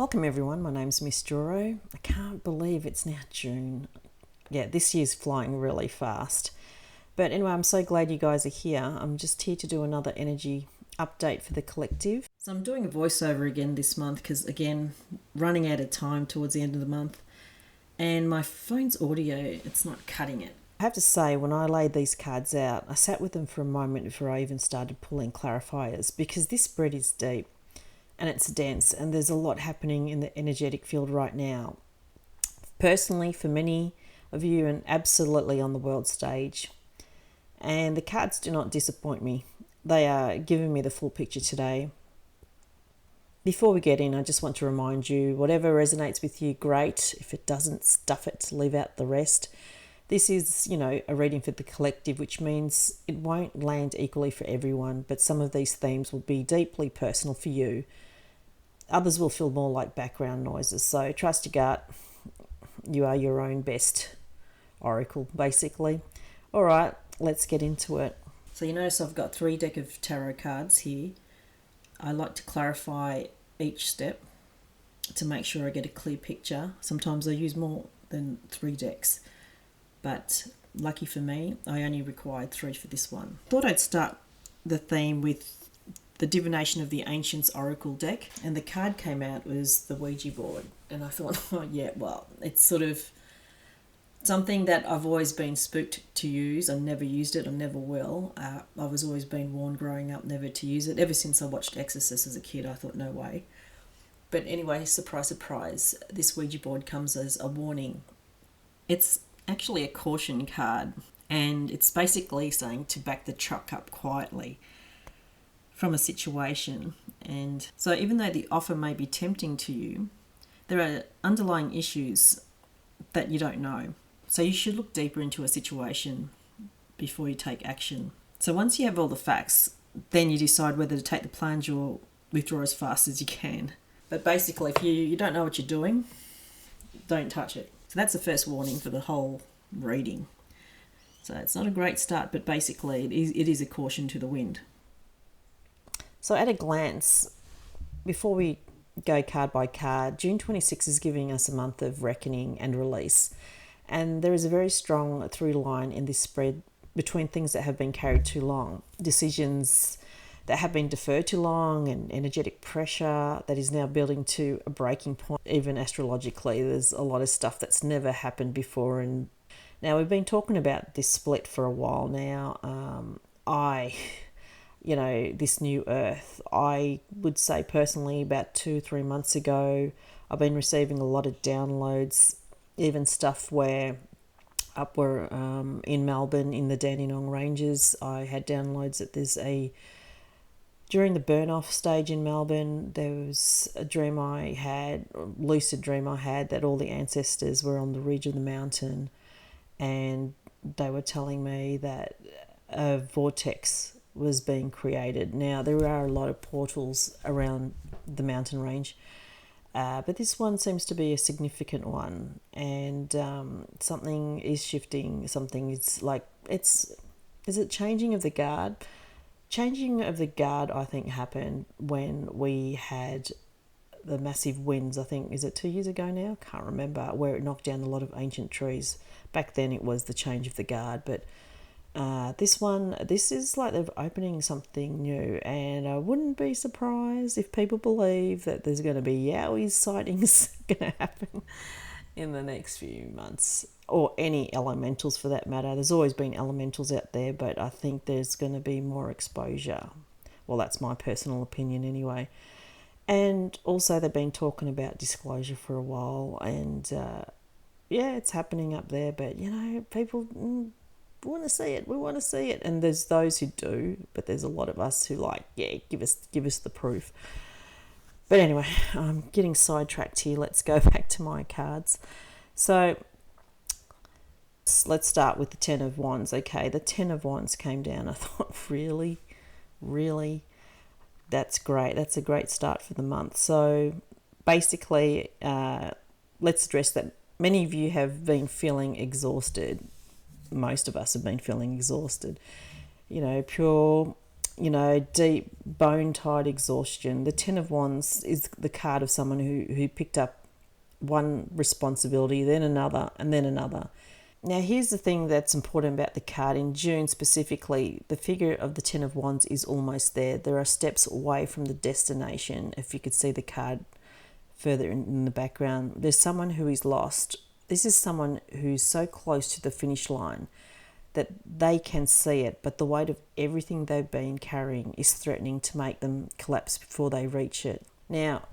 Welcome everyone, my name's MsJoro. I can't believe it's now June. Yeah, this year's flying really fast. But anyway, I'm so glad you guys are here. I'm just here to do another energy update for the collective. So I'm doing a voiceover again this month because, again, running out of time towards the end of the month. And my phone's audio, it's not cutting it. I have to say, when I laid these cards out, I sat with them for a moment before I even started pulling clarifiers because this spread is deep. And it's dense, and there's a lot happening in the energetic field right now. Personally, for many of you, and absolutely on the world stage. And the cards do not disappoint me. They are giving me the full picture today. Before we get in, I just want to remind you, whatever resonates with you, great. If it doesn't, stuff it, leave out the rest. This is, a reading for the collective, which means it won't land equally for everyone, but some of these themes will be deeply personal for you. Others will feel more like background noises. So trust your gut. You are your own best oracle, basically. All right, let's get into it. So you notice I've got 3 decks of tarot cards here. I like to clarify each step to make sure I get a clear picture. Sometimes I use more than 3 decks, but lucky for me, I only required 3 for this one. Thought I'd start the theme with the Divination of the Ancients Oracle deck, and the card came out was the Ouija board, and I thought, oh yeah, well, it's sort of something that I've always been spooked to use. I never used it, I never will. I was always been warned growing up never to use it. Ever since I watched Exorcist as a kid, I thought, no way. But anyway, surprise, surprise, this Ouija board comes as a warning. It's actually a caution card, and it's basically saying to back the truck up quietly from a situation. And so even though the offer may be tempting to you, there are underlying issues that you don't know. So you should look deeper into a situation before you take action. So once you have all the facts, then you decide whether to take the plunge or withdraw as fast as you can. But basically, if you don't know what you're doing, don't touch it. So that's the first warning for the whole reading. So it's not a great start, but basically it is a caution to the wind. So at a glance, before we go card by card, June 26 is giving us a month of reckoning and release. And there is a very strong through line in this spread between things that have been carried too long, decisions that have been deferred too long, and energetic pressure that is now building to a breaking point. Even astrologically, there's a lot of stuff that's never happened before. And now we've been talking about this split for a while now. This new earth, I would say personally about 2-3 months ago, I've been receiving a lot of downloads, even stuff where in Melbourne in the Dandenong Ranges, I had downloads that during the burn-off stage in Melbourne, there was a lucid dream I had that all the ancestors were on the ridge of the mountain, and they were telling me that a vortex was being created. Now, there are a lot of portals around the mountain range, but this one seems to be a significant one, and something is shifting. Something is is it changing of the guard? Changing of the guard, I think, happened when we had the massive winds. I think, is it 2 years ago now? Can't remember, where it knocked down a lot of ancient trees. Back then it was the change of the guard, but this is like they're opening something new, and I wouldn't be surprised if people believe that there's going to be Yowies sightings going to happen in the next few months, or any elementals for that matter. There's always been elementals out there, but I think there's going to be more exposure. Well, that's my personal opinion anyway. And also they've been talking about disclosure for a while, and it's happening up there, but people want to see it. We want to see it. And there's those who do, but there's a lot of us who give us the proof. But anyway, I'm getting sidetracked here. Let's go back to my cards. So let's start with the Ten of Wands. Okay, the Ten of Wands came down. I thought, really? That's great. That's a great start for the month. So basically, let's address that many of you have been feeling exhausted. Most of us have been feeling exhausted. Pure deep bone-tied exhaustion. The Ten of Wands is the card of someone who picked up one responsibility, then another, and then another. Now, here's the thing that's important about the card. In June specifically, the figure of the Ten of Wands is almost there. There are steps away from the destination. If you could see the card further in the background, there's someone who is lost. This is someone who's so close to the finish line that they can see it, but the weight of everything they've been carrying is threatening to make them collapse before they reach it. Now,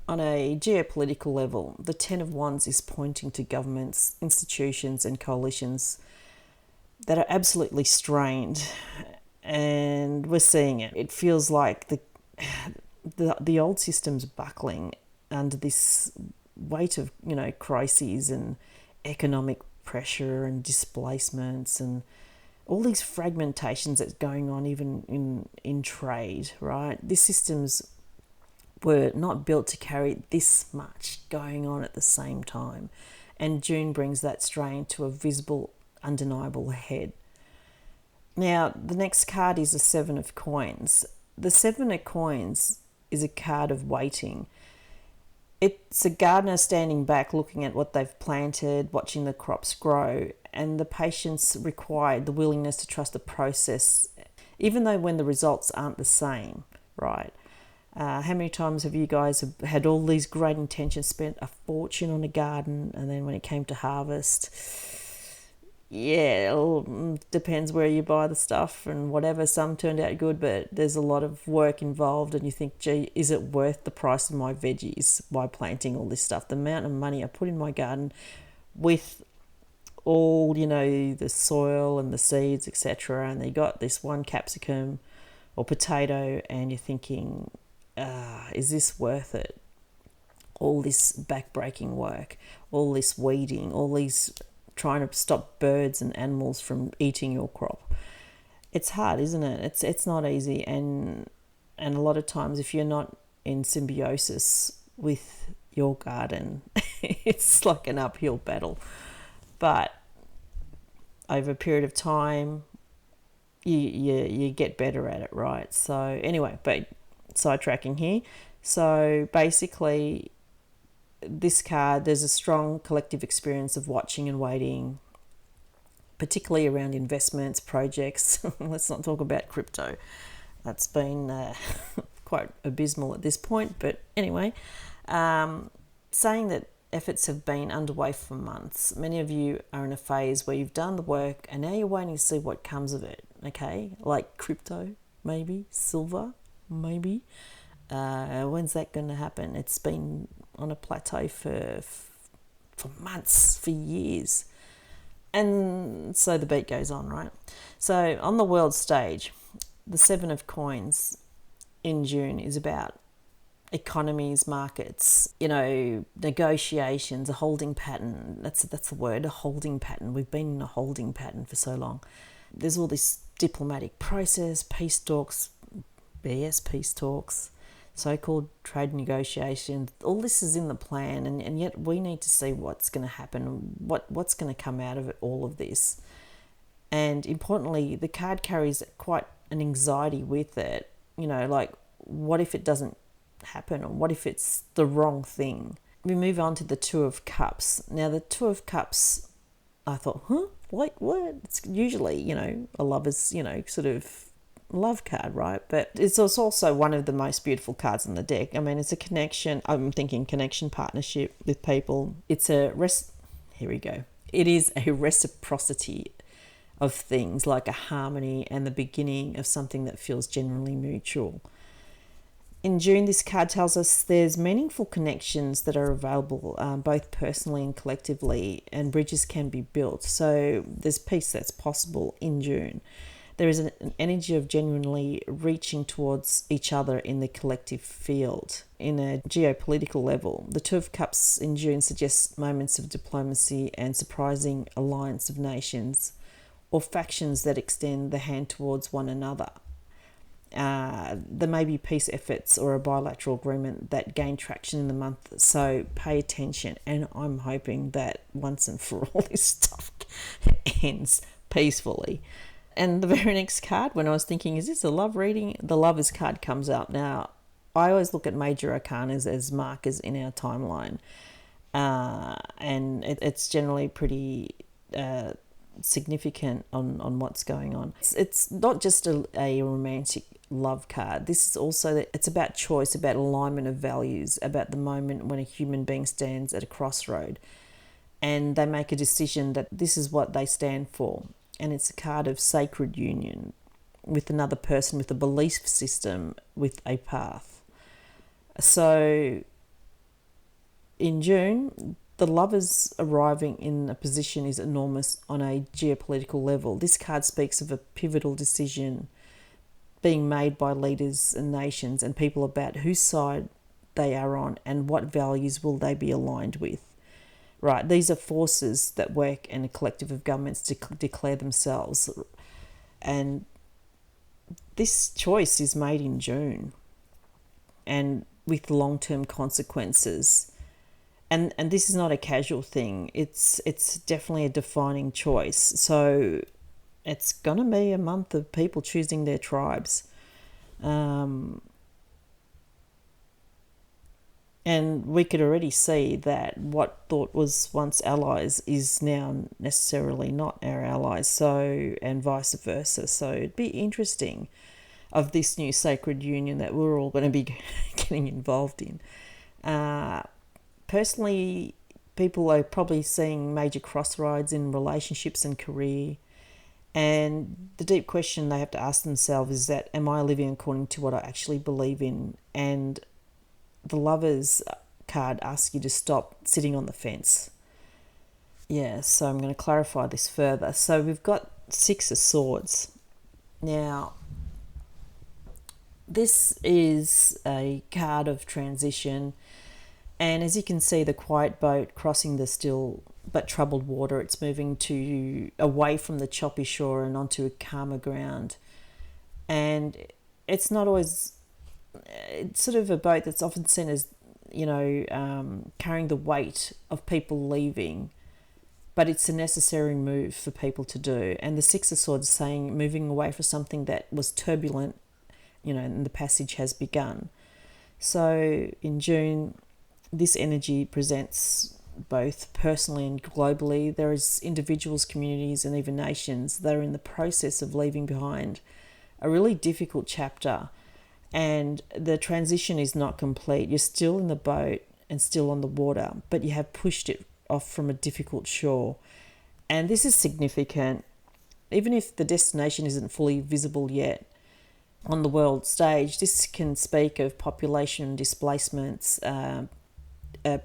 on a geopolitical level, the Ten of Wands is pointing to governments, institutions and coalitions that are absolutely strained, and we're seeing it. It feels like the old system's buckling under this weight of, crises and economic pressure and displacements and all these fragmentations that's going on even in trade, right? These systems were not built to carry this much going on at the same time. And June brings that strain to a visible, undeniable head. Now, the next card is the Seven of Coins. The Seven of Coins is a card of waiting. It's a gardener standing back, looking at what they've planted, watching the crops grow, and the patience required, the willingness to trust the process, even though when the results aren't the same, right? How many times have you guys had all these great intentions, spent a fortune on a garden, and then when it came to harvest, it depends where you buy the stuff and whatever. Some turned out good, but there's a lot of work involved, and you think, gee, is it worth the price of my veggies by planting all this stuff? The amount of money I put in my garden with all, the soil and the seeds, etc., and they got this one capsicum or potato, and you're thinking, is this worth it? All this back-breaking work, all this weeding, all these trying to stop birds and animals from eating your crop. It's hard, isn't it? It's not easy, and a lot of times if you're not in symbiosis with your garden, it's like an uphill battle. But over a period of time, you get better at it, right? So anyway, but sidetracking here. So basically, this card, there's a strong collective experience of watching and waiting, particularly around investments, projects. Let's not talk about crypto. That's been quite abysmal at this point. But anyway, saying that efforts have been underway for months. Many of you are in a phase where you've done the work and now you're waiting to see what comes of it, okay? Like crypto, maybe, silver, maybe. When's that going to happen? It's been on a plateau for months, for years. And so the beat goes on, right? So on the world stage, the Seven of Coins in June is about economies, markets, negotiations, a holding pattern. That's the word, a holding pattern. We've been in a holding pattern for so long. There's all this diplomatic process, peace talks, BS peace talks, so-called trade negotiations. All this is in the plan, and yet we need to see what's going to happen, what's going to come out of it, all of this. And importantly, the card carries quite an anxiety with it, like what if it doesn't happen, or what if it's the wrong thing? We move on to the Two of Cups. Now the Two of Cups, I thought, what? It's usually, a lover's, sort of love card, right? But it's also one of the most beautiful cards in the deck. I mean, it's a connection. I'm thinking connection, partnership with people. It's here we go. It is a reciprocity of things, like a harmony and the beginning of something that feels genuinely mutual. In June, this card tells us there's meaningful connections that are available, both personally and collectively, and bridges can be built. So there's peace that's possible in June. There is an energy of genuinely reaching towards each other in the collective field. In a geopolitical level, the Two of Cups in June suggests moments of diplomacy and surprising alliance of nations or factions that extend the hand towards one another. There may be peace efforts or a bilateral agreement that gain traction in the month, so pay attention. And I'm hoping that once and for all this stuff ends peacefully. And the very next card, when I was thinking, is this a love reading? The Lovers card comes up. Now, I always look at major arcanas as markers in our timeline. And it's generally pretty significant on what's going on. It's not just a romantic love card. This is also that it's about choice, about alignment of values, about the moment when a human being stands at a crossroad and they make a decision that this is what they stand for. And it's a card of sacred union with another person, with a belief system, with a path. So in June, the Lovers arriving in a position is enormous on a geopolitical level. This card speaks of a pivotal decision being made by leaders and nations and people about whose side they are on and what values will they be aligned with. Right, these are forces that work in a collective of governments to declare themselves. And this choice is made in June and with long-term consequences. And this is not a casual thing. It's definitely a defining choice. So it's going to be a month of people choosing their tribes. And we could already see that what thought was once allies is now necessarily not our allies, so, and vice versa. So it'd be interesting of this new sacred union that we're all going to be getting involved in. Personally, people are probably seeing major crossroads in relationships and career. And the deep question they have to ask themselves is that, am I living according to what I actually believe in? And the Lovers card asks you to stop sitting on the fence. Yeah, so I'm going to clarify this further. So we've got Six of Swords. Now, this is a card of transition. And as you can see, the quiet boat crossing the still but troubled water, it's moving away from the choppy shore and onto a calmer ground. And it's not always... It's sort of a boat that's often seen as, carrying the weight of people leaving, but it's a necessary move for people to do. And the Six of Swords is saying moving away from something that was turbulent, and the passage has begun. So in June, this energy presents both personally and globally. There is individuals, communities, and even nations that are in the process of leaving behind a really difficult chapter. And the transition is not complete. You're still in the boat and still on the water, but you have pushed it off from a difficult shore. And this is significant. Even if the destination isn't fully visible yet on the world stage, this can speak of population displacements,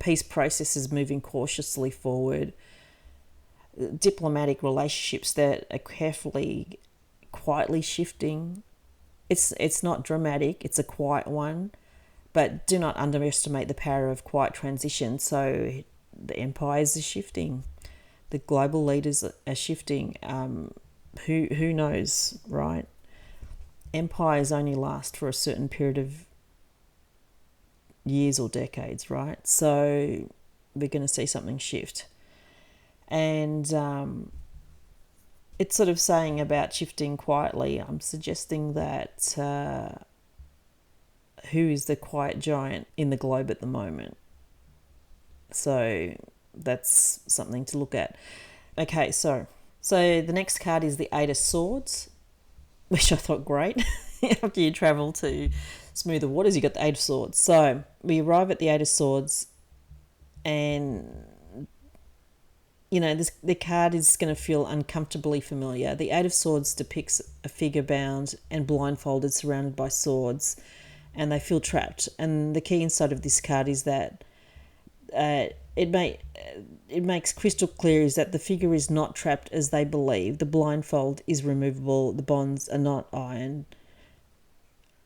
peace processes moving cautiously forward, diplomatic relationships that are carefully, quietly shifting. It's not dramatic, it's a quiet one, but do not underestimate the power of quiet transition. So the empires are shifting, the global leaders are shifting. Who knows, right? Empires only last for a certain period of years or decades, right? So we're going to see something shift. And it's sort of saying about shifting quietly. I'm suggesting that who is the quiet giant in the globe at the moment? So that's something to look at. Okay, so the next card is the Eight of Swords, which I thought great. After you travel to smoother waters, you got the Eight of Swords. So we arrive at the Eight of Swords, and the card is going to feel uncomfortably familiar. The Eight of Swords depicts a figure bound and blindfolded, surrounded by swords, and they feel trapped. And the key insight of this card is that it makes crystal clear is that the figure is not trapped as they believe. The blindfold is removable. The bonds are not iron.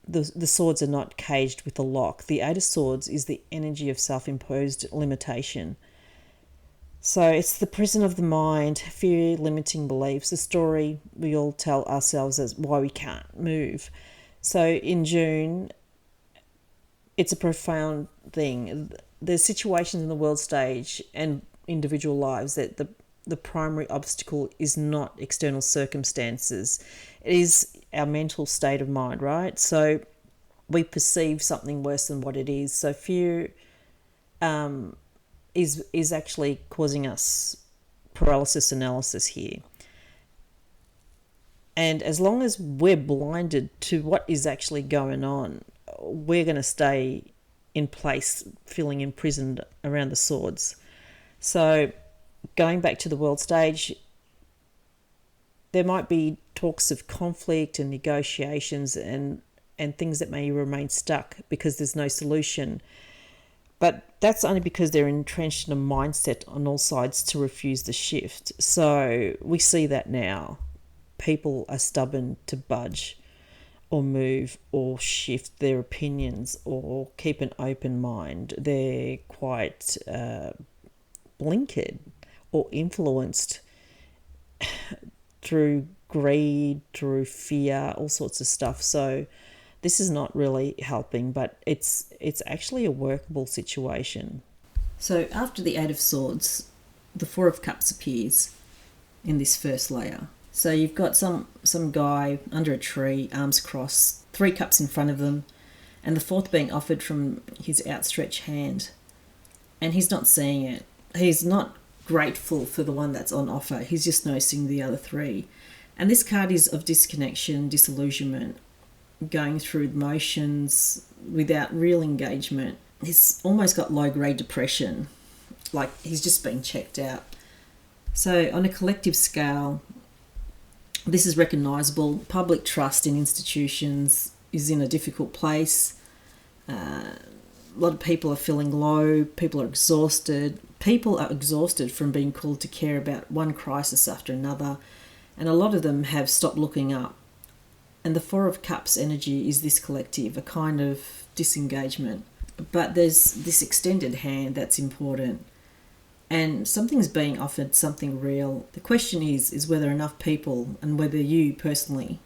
The swords are not caged with a lock. The Eight of Swords is the energy of self-imposed limitation. So it's the prison of the mind, fear, limiting beliefs, the story we all tell ourselves as why we can't move. So in June, it's a profound thing. There's situations in the world stage and individual lives that the primary obstacle is not external circumstances. It is our mental state of mind, right? So we perceive something worse than what it is. So fear is actually causing us paralysis analysis here. And as long as we're blinded to what is actually going on, we're going to stay in place, feeling imprisoned around the swords. So going back to the world stage, there might be talks of conflict and negotiations and things that may remain stuck because there's no solution. But that's only because they're entrenched in a mindset on all sides to refuse the shift. So we see that now. People are stubborn to budge or move or shift their opinions or keep an open mind. They're quite blinkered or influenced through greed, through fear, all sorts of stuff. So this is not really helping, but it's actually a workable situation. So after the Eight of Swords, the Four of Cups appears in this first layer. So you've got some guy under a tree, arms crossed, 3 cups in front of them, and the fourth being offered from his outstretched hand. And he's not seeing it. He's not grateful for the one that's on offer. He's just noticing the other 3. And this card is of disconnection, disillusionment, going through motions without real engagement. He's almost got low-grade depression, like he's just been checked out. So on a collective scale, this is recognisable. Public trust in institutions is in a difficult place. A lot of people are feeling low. People are exhausted. People are exhausted from being called to care about one crisis after another. And a lot of them have stopped looking up. And the Four of Cups energy is this collective, a kind of disengagement. But there's this extended hand that's important. And something's being offered, something real. The question is whether enough people, and whether you personally,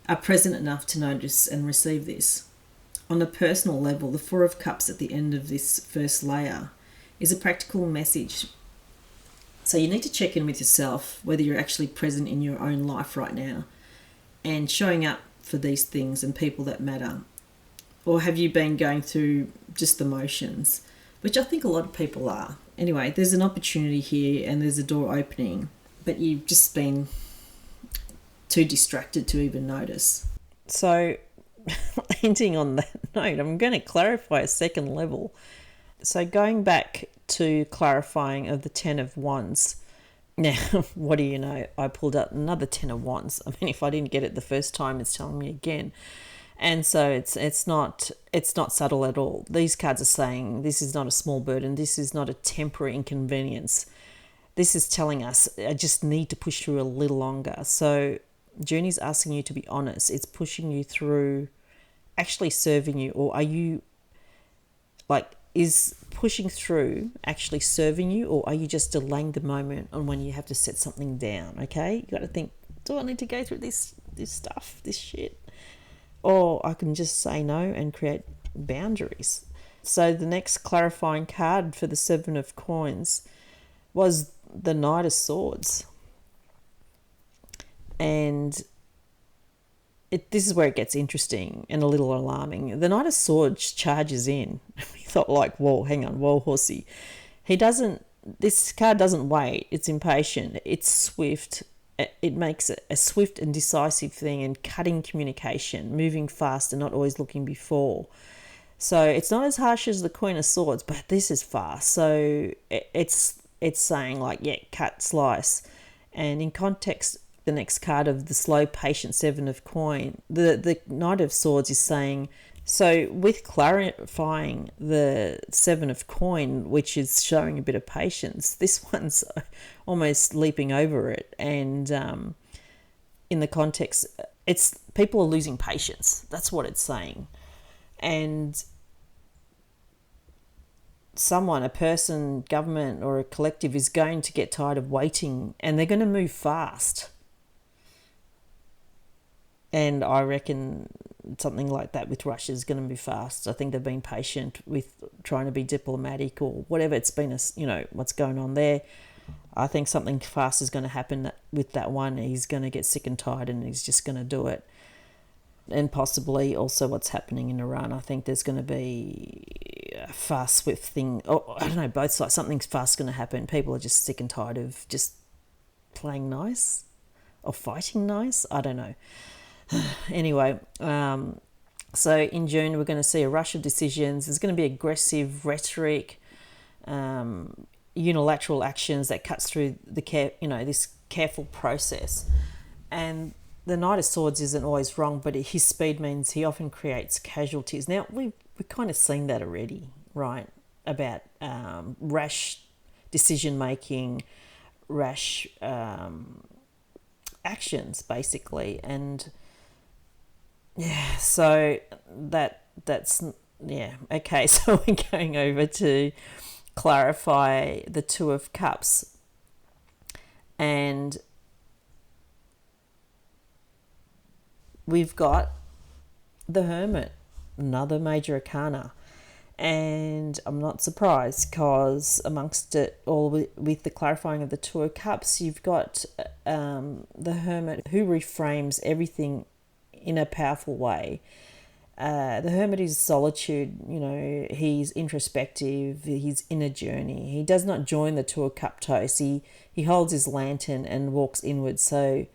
are present enough to notice and receive this. On a personal level, the Four of Cups at the end of this first layer is a practical message. So you need to check in with yourself, whether you're actually present in your own life right now and showing up for these things and people that matter. Or have you been going through just the motions, which I think a lot of people are. Anyway, there's an opportunity here and there's a door opening, but you've just been too distracted to even notice. So, ending on that note, I'm going to clarify a second level. So going back to clarifying of the 10 of Wands. Now, what do you know? I pulled out another 10 of Wands. I mean, if I didn't get it the first time, it's telling me again. And so it's not subtle at all. These cards are saying this is not a small burden. This is not a temporary inconvenience. This is telling us I just need to push through a little longer. So Journey's asking you to be honest. It's pushing you through actually serving you, or are you is pushing through actually serving you, or are you just delaying the moment on when you have to set something down? Okay, you got to think, do I need to go through this stuff, this shit? Or I can just say no and create boundaries. So the next clarifying card for the 7 of Coins was the Knight of Swords. And this is where it gets interesting and a little alarming. The Knight of Swords charges in. We thought whoa, hang on, whoa, horsey. This card doesn't wait. It's impatient. It's swift. It makes a swift and decisive thing and cutting communication, moving fast and not always looking before. So it's not as harsh as the Queen of Swords, but this is fast. So it's saying cut, slice. And in context, the next card of the slow, patient 7 of Coin, the Knight of Swords is saying, so with clarifying the 7 of Coin, which is showing a bit of patience, this one's almost leaping over it. And in the context, it's people are losing patience. That's what it's saying. And someone, a person, government or a collective is going to get tired of waiting and they're going to move fast. And I reckon something like that with Russia is going to move fast. I think they've been patient with trying to be diplomatic or whatever. It's been, what's going on there. I think something fast is going to happen with that one. He's going to get sick and tired and he's just going to do it. And possibly also what's happening in Iran. I think there's going to be a fast, swift thing. Oh, I don't know, both sides. Something's fast going to happen. People are just sick and tired of just playing nice or fighting nice. I don't know. Anyway, so in June we're going to see a rush of decisions. There's going to be aggressive rhetoric, unilateral actions that cuts through this careful process. And the Knight of Swords isn't always wrong, but his speed means he often creates casualties. Now, we've kind of seen that already, right? About rash decision-making, rash actions, basically. And, yeah, so that's okay, so we're going over to clarify the Two of Cups. And we've got the Hermit, another major arcana. And I'm not surprised because amongst it all, with the clarifying of the Two of Cups, you've got the Hermit who reframes everything in a powerful way. The Hermit is solitude, he's introspective, he's in a journey. He does not join the Two of Cup toast. He holds his lantern and walks inward. So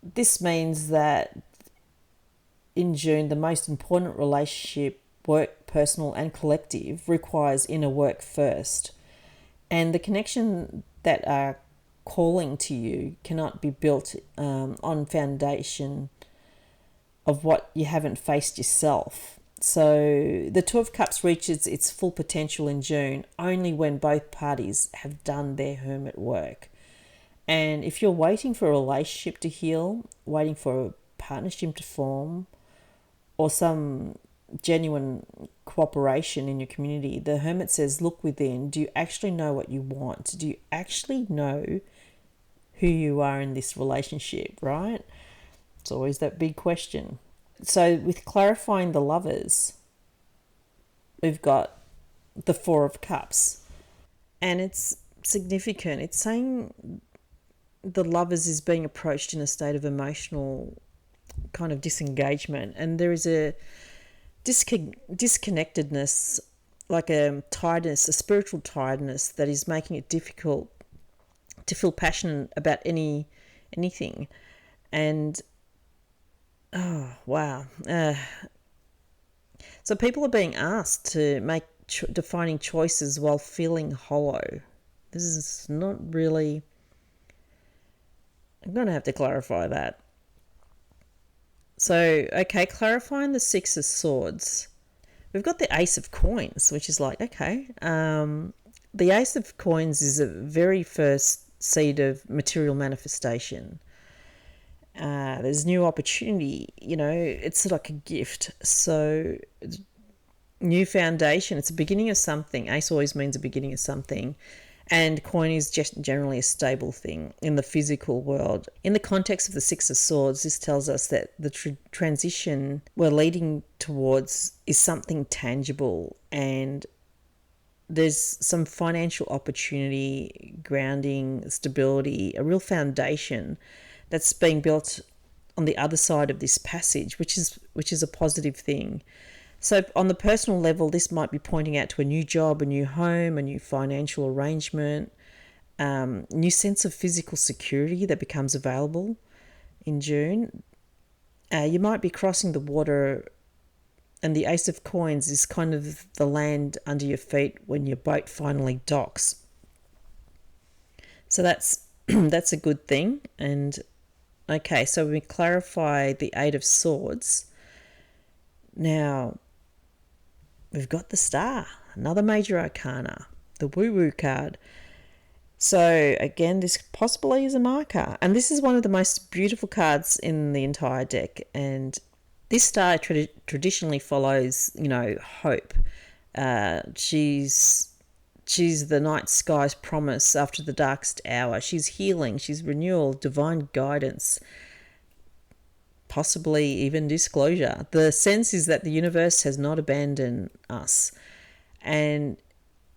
this means that in June, the most important relationship, work, personal and collective, requires inner work first. And the connection that are calling to you cannot be built on foundation of what you haven't faced yourself. So the Two of Cups reaches its full potential in June only when both parties have done their hermit work. And if you're waiting for a relationship to heal, waiting for a partnership to form, or some genuine cooperation in your community, the Hermit says, look within. Do you actually know what you want? Do you actually know who you are in this relationship, right? It's always that big question. So with clarifying the Lovers, we've got the Four of Cups. And it's significant. It's saying the Lovers is being approached in a state of emotional kind of disengagement, and there is a disconnectedness, like a tiredness, a spiritual tiredness that is making it difficult to feel passionate about anything. And oh wow, so people are being asked to make defining choices while feeling hollow. This is not really, I'm going to have to clarify that. So, okay, clarifying the Six of Swords. We've got the Ace of Coins, which is like, okay. The Ace of Coins is a very first seed of material manifestation. There's new opportunity, it's like a gift. So, new foundation, it's a beginning of something. Ace always means a beginning of something. And coin is just generally a stable thing in the physical world. In the context of the Six of Swords, this tells us that the transition we're leading towards is something tangible, and there's some financial opportunity, grounding, stability, a real foundation that's being built on the other side of this passage, which is a positive thing. So on the personal level, this might be pointing out to a new job, a new home, a new financial arrangement, new sense of physical security that becomes available in June. You might be crossing the water, and the Ace of Coins is kind of the land under your feet when your boat finally docks. So that's that's a good thing. And okay, so we clarify the Eight of Swords. Now, we've got the Star, another major arcana, the woo-woo card. So again, this possibly is a marker. And this is one of the most beautiful cards in the entire deck. And this star traditionally follows, hope. She's the night sky's promise after the darkest hour. She's healing, she's renewal, divine guidance, possibly even disclosure. The sense is that the universe has not abandoned us. And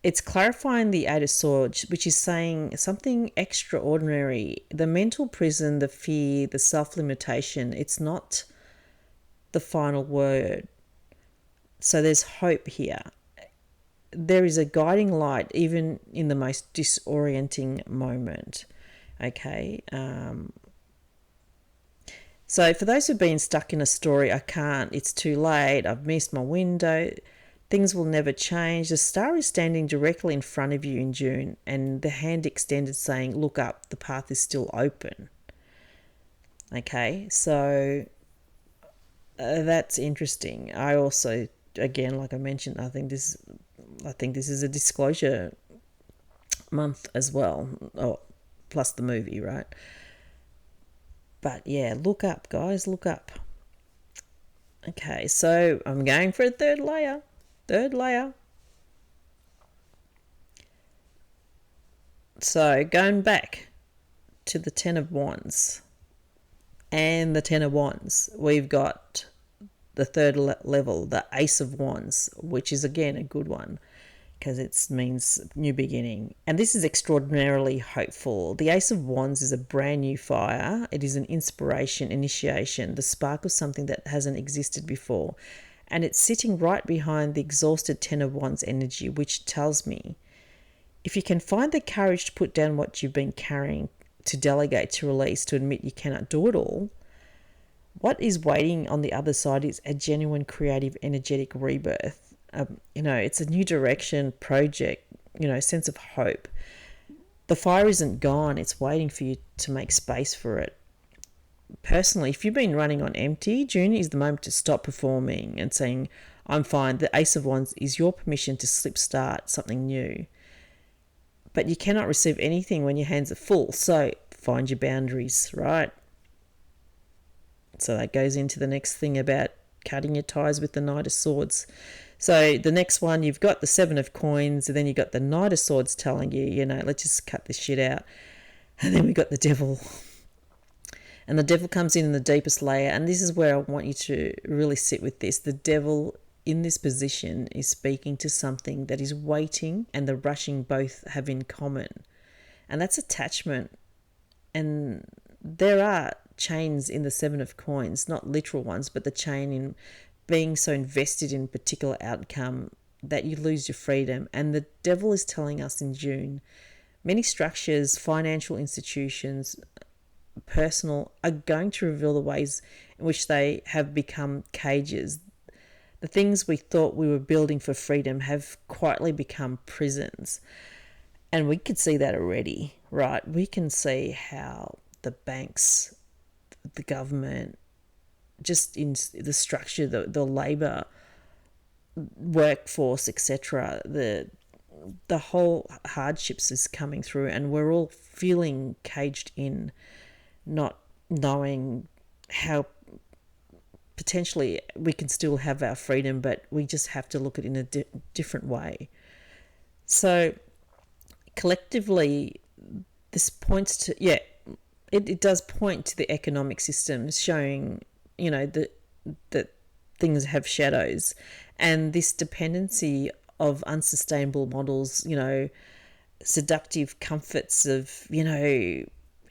it's clarifying the Eight of Swords, which is saying something extraordinary. The mental prison, the fear, the self-limitation, it's not the final word. So there's hope here. There is a guiding light even in the most disorienting moment. Okay. So for those who've been stuck in a story, I can't, it's too late, I've missed my window, things will never change. The star is standing directly in front of you in June, and the hand extended saying, look up, the path is still open. Okay, so that's interesting. I also, again, like I mentioned, I think this is a disclosure month as well, plus the movie, right? But yeah, look up, guys, look up. Okay, so I'm going for a third layer. So going back to the Ten of Wands and the Ten of Wands, we've got the third level, the Ace of Wands, which is again a good one because it means new beginning. And this is extraordinarily hopeful. The Ace of Wands is a brand new fire. It is an inspiration, initiation, the spark of something that hasn't existed before. And it's sitting right behind the exhausted Ten of Wands energy, which tells me if you can find the courage to put down what you've been carrying, to delegate, to release, to admit you cannot do it all, what is waiting on the other side is a genuine, creative, energetic rebirth. It's a new direction, project, sense of hope. The fire isn't gone. It's waiting for you to make space for it. Personally, if you've been running on empty, June is the moment to stop performing and saying, I'm fine. The Ace of Wands is your permission to slip start something new. But you cannot receive anything when your hands are full. So find your boundaries, right? So that goes into the next thing about cutting your ties with the Knight of Swords. So the next one, you've got the Seven of Coins, and then you've got the Knight of Swords telling you, let's just cut this shit out. And then we've got the Devil. And the Devil comes in the deepest layer, and this is where I want you to really sit with this. The Devil in this position is speaking to something that is waiting and the rushing both have in common. And that's attachment. And there are chains in the Seven of Coins, not literal ones, but the chain in being so invested in a particular outcome that you lose your freedom. And the Devil is telling us in June, many structures, financial institutions, personal, are going to reveal the ways in which they have become cages. The things we thought we were building for freedom have quietly become prisons. And we could see that already, right? We can see how the banks, the government, just in the structure, the labour workforce, etc., the whole hardships is coming through, and we're all feeling caged in, not knowing how potentially we can still have our freedom, but we just have to look at it in a different way. So collectively, this points to, it does point to the economic system, showing that things have shadows, and this dependency of unsustainable models, seductive comforts of,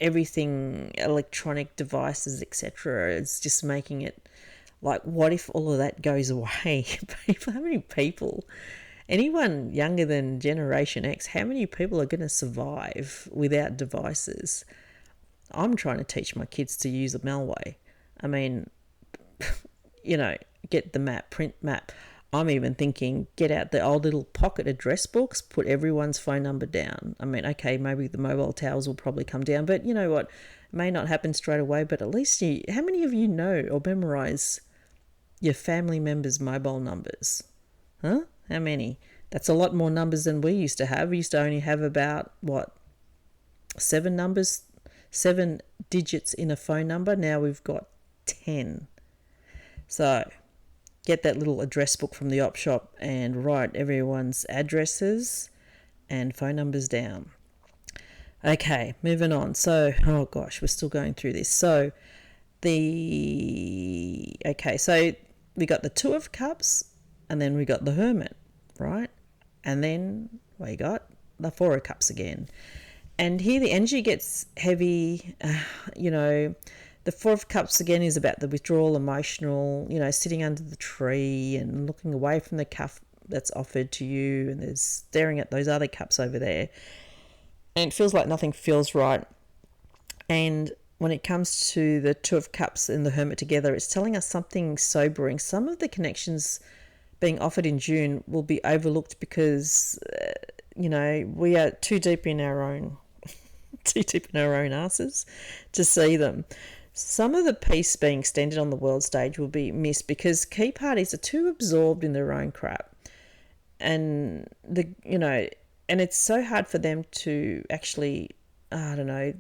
everything, electronic devices, etc. It's just making it like, what if all of that goes away? How many people, anyone younger than Generation X, how many people are going to survive without devices? I'm trying to teach my kids to use a Melway. I mean, get the map, print map. I'm even thinking, get out the old little pocket address books, put everyone's phone number down. I mean, okay, maybe the mobile towers will probably come down, but you know what? It may not happen straight away, but at least how many of you know or memorize your family members' mobile numbers? Huh? How many? That's a lot more numbers than we used to have. We used to only have about, 7 numbers, 7 digits in a phone number. Now we've got 10. So get that little address book from the op shop and write everyone's addresses and phone numbers down. Okay, moving on. So, oh gosh, we're still going through this. So we got the Two of Cups, and then we got the Hermit, right? And then we got the Four of Cups again. And here the energy gets heavy. The Four of Cups again is about the withdrawal, emotional, sitting under the tree and looking away from the cup that's offered to you, and there's staring at those other cups over there. And it feels like nothing feels right. And when it comes to the Two of Cups and the Hermit together, it's telling us something sobering. Some of the connections being offered in June will be overlooked because, we are too deep in our own asses to see them. Some of the peace being extended on the world stage will be missed because key parties are too absorbed in their own crap, and it's so hard for them to actually, to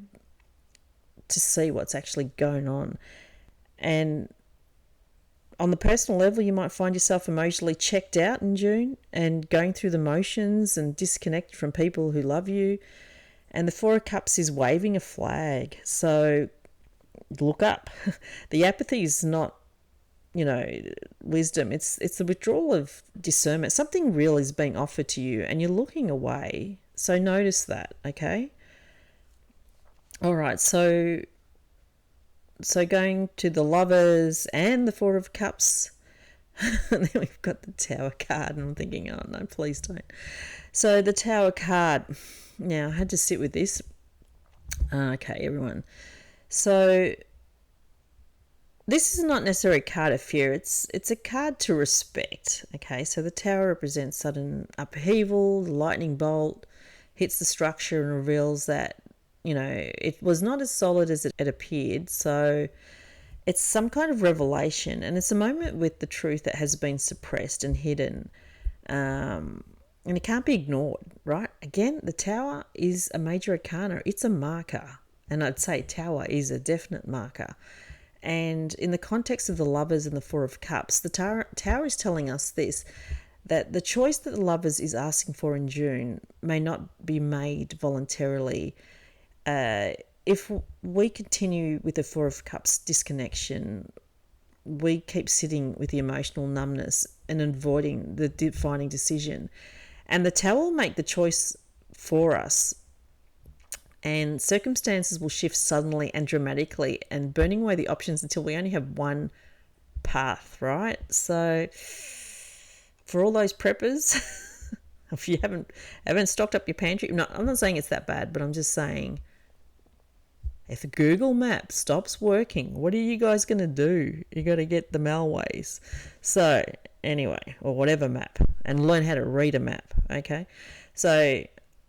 see what's actually going on. And on the personal level, you might find yourself emotionally checked out in June and going through the motions and disconnected from people who love you. And the Four of Cups is waving a flag. So look up. The apathy is not, wisdom. It's the withdrawal of discernment. Something real is being offered to you and you're looking away. So notice that, okay? All right, so going to the Lovers and the Four of Cups. And then we've got the Tower card, and I'm thinking, oh no, please don't. So the Tower card. Now, I had to sit with this. Okay, everyone. So this is not necessarily a card of fear. It's a card to respect. Okay, so the Tower represents sudden upheaval. The lightning bolt hits the structure and reveals that, it was not as solid as it appeared. So it's some kind of revelation, and it's a moment with the truth that has been suppressed and hidden. And it can't be ignored, right? Again, the Tower is a major arcana. It's a marker. And I'd say Tower is a definite marker. And in the context of the Lovers and the Four of Cups, the Tower is telling us this, that the choice that the Lovers is asking for in June may not be made voluntarily. If we continue with the Four of Cups disconnection, we keep sitting with the emotional numbness and avoiding the defining decision. And the Tower will make the choice for us. And circumstances will shift suddenly and dramatically and burning away the options until we only have one path, right? So for all those preppers, if you haven't stocked up your pantry, I'm not saying it's that bad, but I'm just saying, if Google Maps stops working, what are you guys going to do? You got to get the Malways. So anyway, or whatever map, and learn how to read a map, okay? So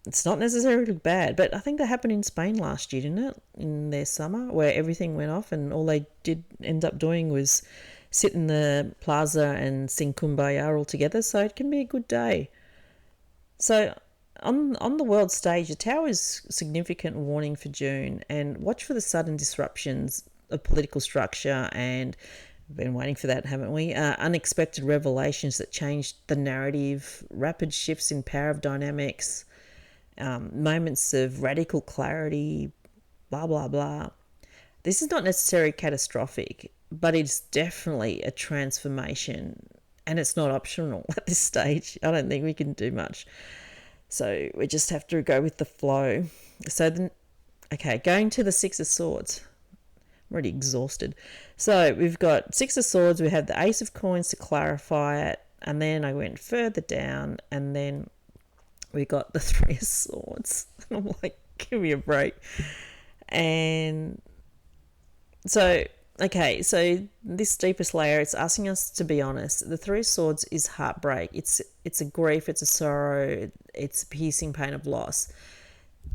it's not necessarily bad, but I think that happened in Spain last year, didn't it? In their summer, where everything went off and all they did end up doing was sit in the plaza and sing Kumbaya all together. So it can be a good day. So on the world stage, the Tower is significant warning for June, and watch for the sudden disruptions of political structure, and we've been waiting for that, haven't we? Unexpected revelations that changed the narrative, rapid shifts in power of dynamics, moments of radical clarity, blah, blah, blah. This is not necessarily catastrophic, but it's definitely a transformation, and it's not optional at this stage. I don't think we can do much. So we just have to go with the flow. So then, okay, going to the Six of Swords. I'm already exhausted. So we've got Six of Swords. We have the Ace of Coins to clarify it. And then I went further down, and then we got the Three of Swords. I'm like, give me a break. And so, okay, so this deepest layer, it's asking us to be honest. The Three of Swords is heartbreak. It's a grief, it's a sorrow, it's a piercing pain of loss.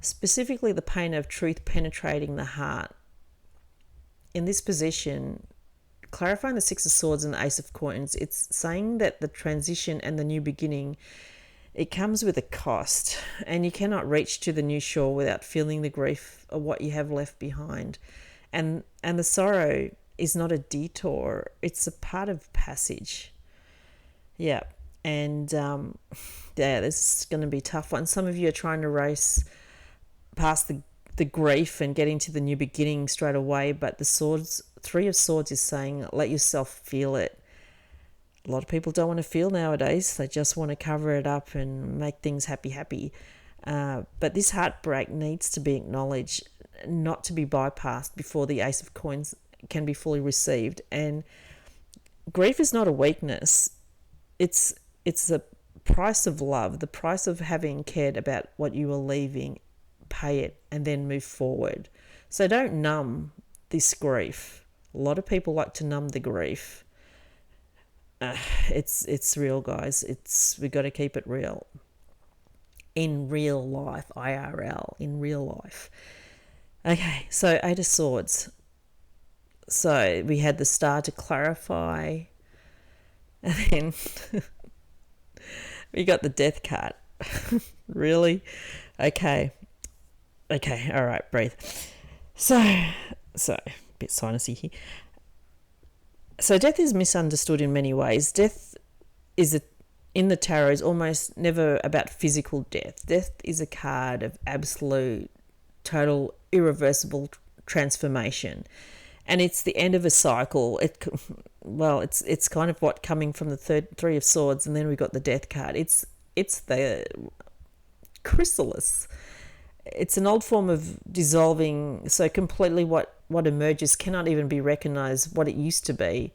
Specifically the pain of truth penetrating the heart. In this position, clarifying the Six of Swords and the Ace of Coins, it's saying that the transition and the new beginning, it comes with a cost, and you cannot reach to the new shore without feeling the grief of what you have left behind. And the sorrow is not a detour, it's a part of passage. Yeah. And this is going to be a tough one. Some of you are trying to race past the grief and get into the new beginning straight away, but the Three of Swords is saying, let yourself feel it. A lot of people don't want to feel nowadays. They just want to cover it up and make things happy. But this heartbreak needs to be acknowledged, not to be bypassed before the Ace of Coins can be fully received. And grief is not a weakness. It's the price of love, the price of having cared about what you were leaving. Pay it and then move forward. So don't numb this grief. A lot of people like to numb the grief. It's real, guys. We got to keep it real. In real life, IRL, in real life. Okay, so 8 of Swords. So we had the Star to clarify, and then we got the Death card. Really? Okay, all right, breathe. So a bit sinusy here. So death is misunderstood in many ways. Death in the tarot is almost never about physical death. Death is a card of absolute, total, irreversible transformation. And it's the end of a cycle. It's kind of what coming from the Three of Swords, and then we got the Death card. It's the chrysalis. It's an old form of dissolving, so completely what emerges cannot even be recognized what it used to be.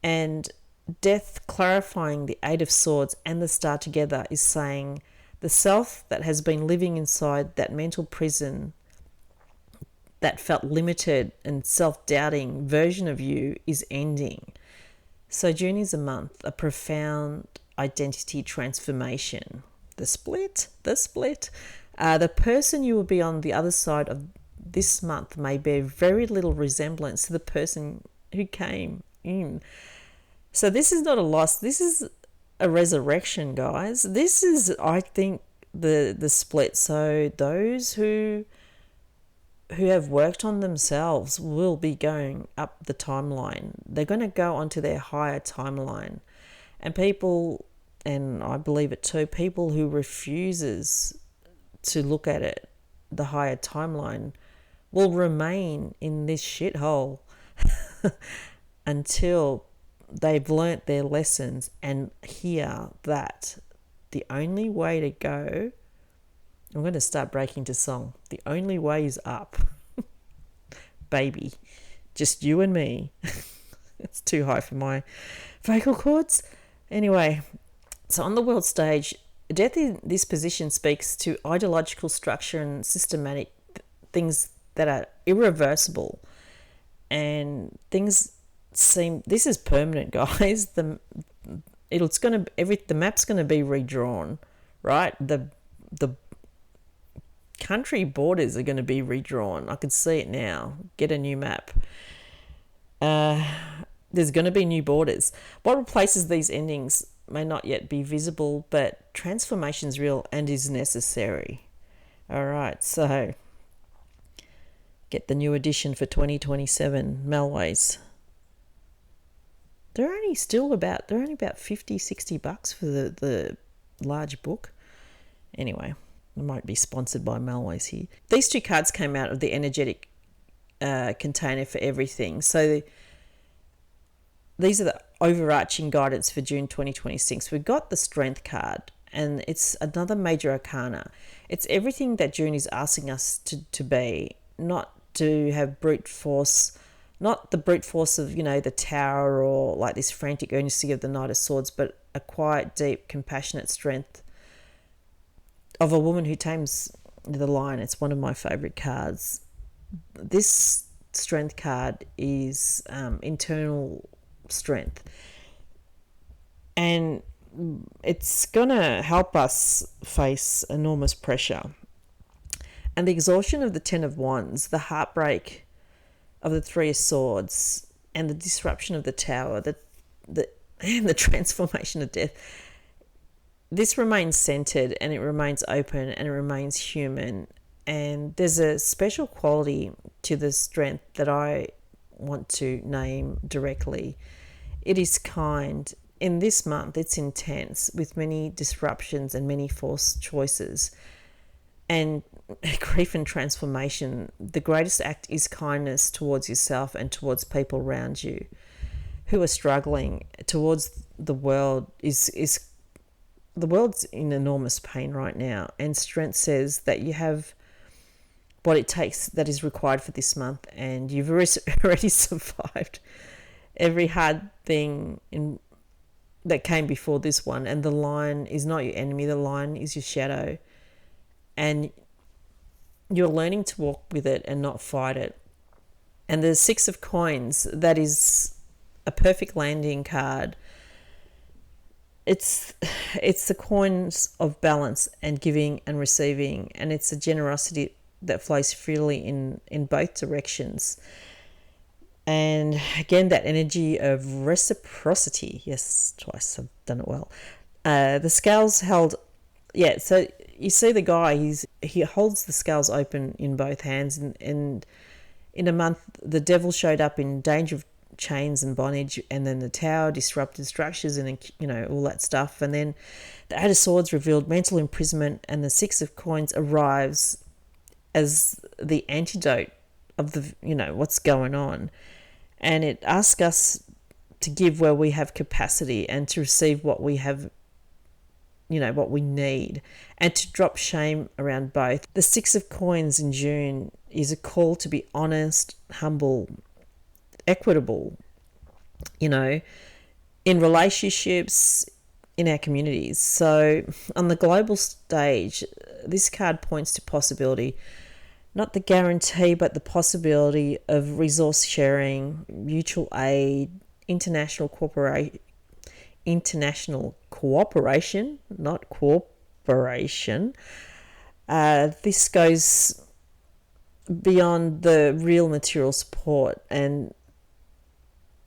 And death clarifying the 8 of Swords and the Star together is saying the self that has been living inside that mental prison, that felt limited and self-doubting version of you, is ending. So June is a month, a profound identity transformation. The split. The person you will be on the other side of this month may bear very little resemblance to the person who came in. So this is not a loss. This is a resurrection, guys. This is, I think, the split. So those who have worked on themselves will be going up the timeline. They're going to go onto their higher timeline. And people, and I believe it too, people who refuses to look at it, the higher timeline, will remain in this shithole until they've learnt their lessons and hear that the only way to go, I'm going to start breaking to song, the only way is up. Baby, just you and me. It's too high for my vocal cords. Anyway, so on the world stage, death in this position speaks to ideological structure and systematic things that are irreversible, and things seem, this is permanent, guys. The map's going to be redrawn, right? The country borders are going to be redrawn. I can see it now. Get a new map. There's going to be new borders. What replaces these endings may not yet be visible, but transformation is real and is necessary. All right, so get the new edition for 2027, Melways. They're only about 50, 60 bucks for the large book. Anyway, I might be sponsored by Melways here. These two cards came out of the energetic container for everything. So these are the overarching guidance for June 2026. We've got the Strength card, and it's another major arcana. It's everything that June is asking us to be, not to have brute force, not the brute force of, the Tower or like this frantic urgency of the Knight of Swords, but a quiet, deep, compassionate strength of a woman who tames the lion. It's one of my favorite cards. This Strength card is internal strength, and it's gonna help us face enormous pressure and the exhaustion of the 10 of Wands, the heartbreak of the 3 of Swords, and the disruption of the Tower, and the transformation of death. This remains centered, and it remains open, and it remains human. And there's a special quality to the strength that I want to name directly. It is kind. In this month, it's intense, with many disruptions and many forced choices. And grief and transformation, the greatest act is kindness towards yourself and towards people around you. who are struggling towards the world is the world's in enormous pain right now, and strength says that you have what it takes that is required for this month, and you've already survived every hard thing that came before this one. And the lion is not your enemy, the lion is your shadow, and you're learning to walk with it and not fight it. And the Six of Coins, that is a perfect landing card. It's the coins of balance and giving and receiving, and it's a generosity that flows freely in both directions. And again, that energy of reciprocity. Yes, twice, I've done it well. The scales held, so you see the guy, he holds the scales open in both hands, and in a month the devil showed up in danger of chains and bondage, and then the tower disrupted structures and all that stuff, and then the Eight of Swords revealed mental imprisonment, and the Six of Coins arrives as the antidote of the what's going on, and it asks us to give where we have capacity and to receive what we have, what we need, and to drop shame around both. The Six of Coins in June is a call to be honest, humble, equitable, in relationships, in our communities. So on the global stage, this card points to possibility, not the guarantee, but the possibility of resource sharing, mutual aid, international cooperation, not cooperation. This goes beyond the real material support, and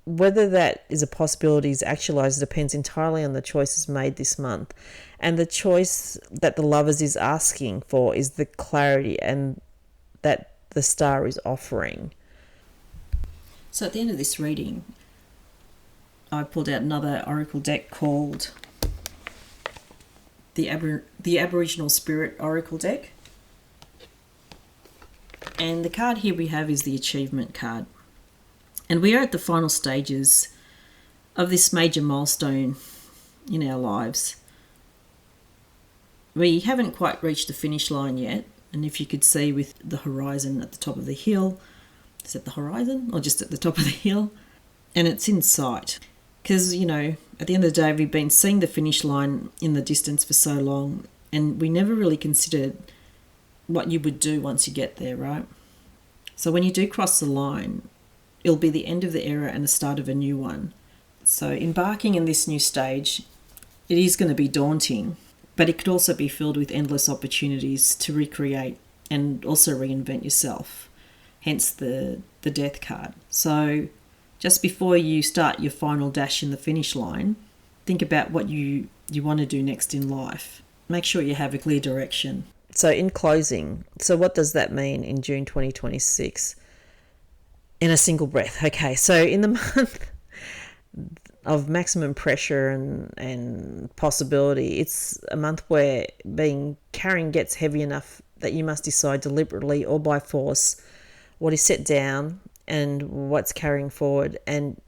whether that is a possibility is actualized depends entirely on the choices made this month. And the choice that the Lovers is asking for is the clarity and that the star is offering. So at the end of this reading, I pulled out another oracle deck called the Aboriginal Spirit Oracle deck. And the card here we have is the Achievement card. And we are at the final stages of this major milestone in our lives. We haven't quite reached the finish line yet. And if you could see with the horizon at the top of the hill, is that the horizon or just at the top of the hill? And it's in sight. Because, at the end of the day, we've been seeing the finish line in the distance for so long, and we never really considered what you would do once you get there, right? So when you do cross the line, it'll be the end of the era and the start of a new one. So embarking in this new stage, it is going to be daunting, but it could also be filled with endless opportunities to recreate and also reinvent yourself, hence the Death card. So just before you start your final dash in the finish line, think about what you want to do next in life. Make sure you have a clear direction. So in closing, so what does that mean in June 2026? In a single breath. Okay, so in the month of maximum pressure and possibility, it's a month where carrying gets heavy enough that you must decide deliberately or by force what is set down and what's carrying forward. And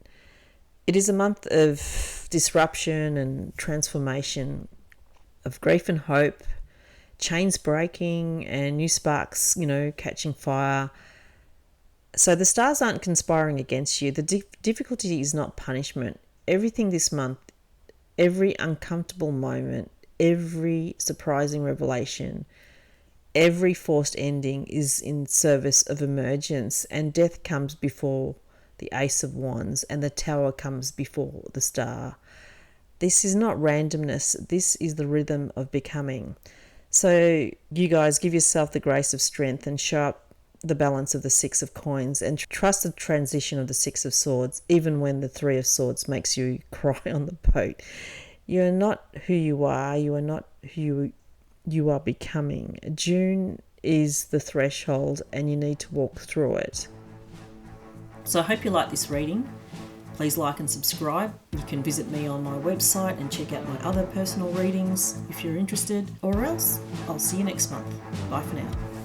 it is a month of disruption and transformation, of grief and hope, chains breaking and new sparks, catching fire. So the stars aren't conspiring against you. The difficulty is not punishment. Everything this month, every uncomfortable moment, every surprising revelation, every forced ending is in service of emergence, and death comes before the Ace of Wands and the Tower comes before the Star. This is not randomness. This is the rhythm of becoming. So you guys, give yourself the grace of strength and show up the balance of the Six of Coins and trust the transition of the Six of Swords, even when the Three of Swords makes you cry on the boat. You are not who you are. You are not who you are becoming. June is the threshold and you need to walk through it. So I hope you like this reading. Please like and subscribe. You can visit me on my website and check out my other personal readings if you're interested, or else I'll see you next month. Bye for now.